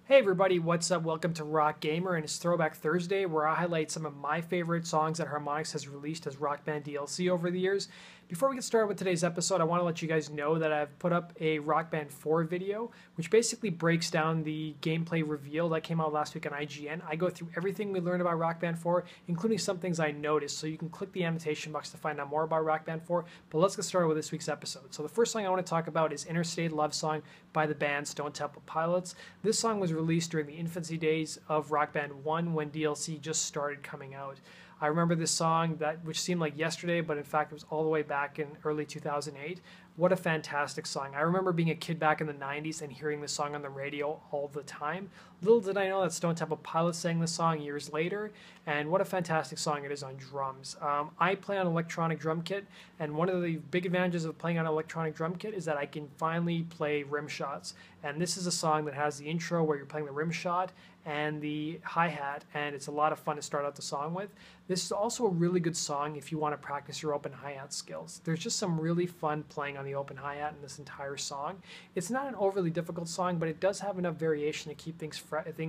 Hey everybody, what's up? Welcome to Rock Gamer, and it's Throwback Thursday, where I highlight some of my favorite songs that Harmonix has released as Rock Band DLC over the years. Before we get started with today's episode, I want to let you guys know that I've put up a Rock Band 4 video, which basically breaks down the gameplay reveal that came out last week on IGN. I go through everything we learned about Rock Band 4, including some things I noticed, so you can click the annotation box to find out more about Rock Band 4, but let's get started with this week's episode. So the first song I want to talk about is Interstate Love Song by the band Stone Temple Pilots. This song was released during the infancy days of Rock Band 1 when DLC just started coming out. I remember this song which seemed like yesterday, but in fact it was all the way back in early 2008. What a fantastic song. I remember being a kid back in the 90s and hearing this song on the radio all the time. Little did I know that Stone Temple Pilots sang this song years later, and what a fantastic song it is on drums. I play on electronic drum kit, and one of the big advantages of playing on electronic drum kit is that I can finally play rim shots. And this is a song that has the intro where you're playing the rim shot and the hi-hat, and it's a lot of fun to start out the song with. This is also a really good song if you want to practice your open hi-hat skills. There's just some really fun playing on the open hi-hat in this entire song. It's not an overly difficult song, but it does have enough variation to keep things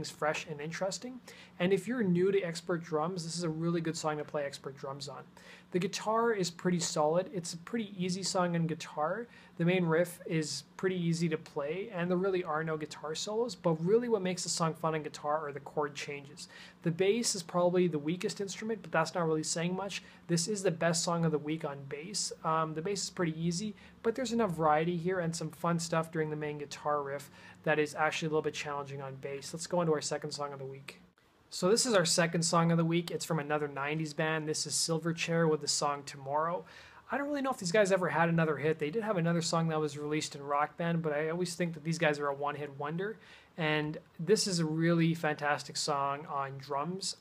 fresh and interesting. And if you're new to expert drums, this is a really good song to play expert drums on. The guitar is pretty solid. It's a pretty easy song on guitar. The main riff is pretty easy to play, and there really are no guitar solos, but really what makes the song fun on guitar are the chord changes. The bass is probably the weakest instrument, but that's not really saying much. This is the best song of the week on bass. The bass is pretty easy, but there's enough variety here and some fun stuff during the main guitar riff that is actually a little bit challenging on bass. Let's go into our second song of the week. So this is our second song of the week. It's from another 90s band. This is Silverchair with the song Tomorrow. I don't really know if these guys ever had another hit. They did have another song that was released in Rock Band, but I always think that these guys are a one-hit wonder. And this is a really fantastic song on drums.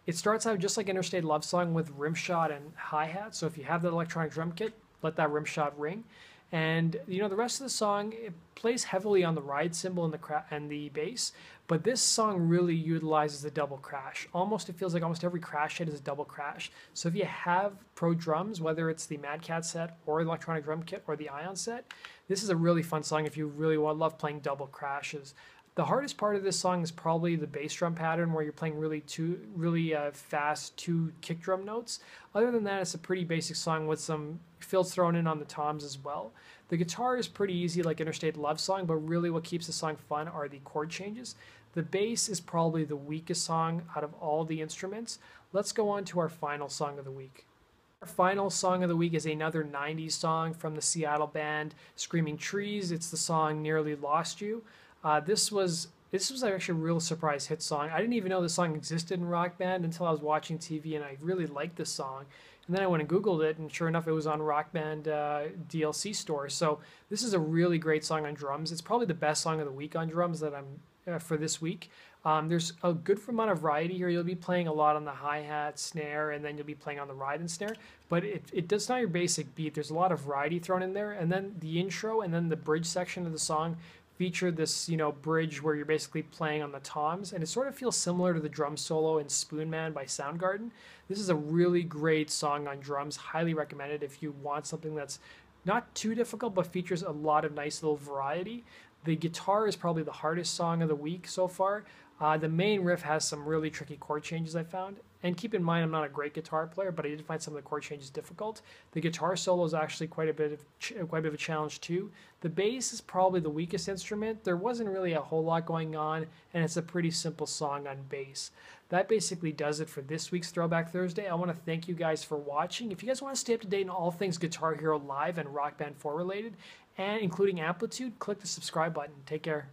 It starts out just like Interstate Love Song with rim shot and hi-hat. So if you have that electronic drum kit, let that rim shot ring. And the rest of the song, it plays heavily on the ride cymbal and the bass, but this song really utilizes the double crash. It feels like almost every crash hit is a double crash. So if you have pro drums, whether it's the madcatz set or the electronic drum kit or the ion set, this is a really fun song if you really love playing double crashes. The hardest part of this song is probably the bass drum pattern where you're playing really fast two kick drum notes. Other than that, it's a pretty basic song with some fills thrown in on the toms as well. The guitar is pretty easy like Interstate Love Song, but really what keeps the song fun are the chord changes. The bass is probably the weakest song out of all the instruments. Let's go on to our final song of the week. Our final song of the week is another 90s song from the Seattle band Screaming Trees. It's the song Nearly Lost You. This was actually a real surprise hit song. I didn't even know this song existed in Rock Band until I was watching TV, and I really liked this song. And then I went and Googled it, and sure enough, it was on Rock Band DLC store. So this is a really great song on drums. It's probably the best song of the week on drums that I'm for this week. There's a good amount of variety here. You'll be playing a lot on the hi-hat, snare, and then you'll be playing on the ride and snare. But it does not your basic beat. There's a lot of variety thrown in there. And then the intro and then the bridge section of the song feature this, bridge where you're basically playing on the toms, and it sort of feels similar to the drum solo in Spoon Man by Soundgarden. This is a really great song on drums. Highly recommended if you want something that's not too difficult, but features a lot of nice little variety. The guitar is probably the hardest song of the week so far. The main riff has some really tricky chord changes I found. And keep in mind, I'm not a great guitar player, but I did find some of the chord changes difficult. The guitar solo is actually quite a bit of a challenge too. The bass is probably the weakest instrument. There wasn't really a whole lot going on, and it's a pretty simple song on bass. That basically does it for this week's Throwback Thursday. I want to thank you guys for watching. If you guys want to stay up to date on all things Guitar Hero Live and Rock Band 4 related, and including Amplitude, click the subscribe button. Take care.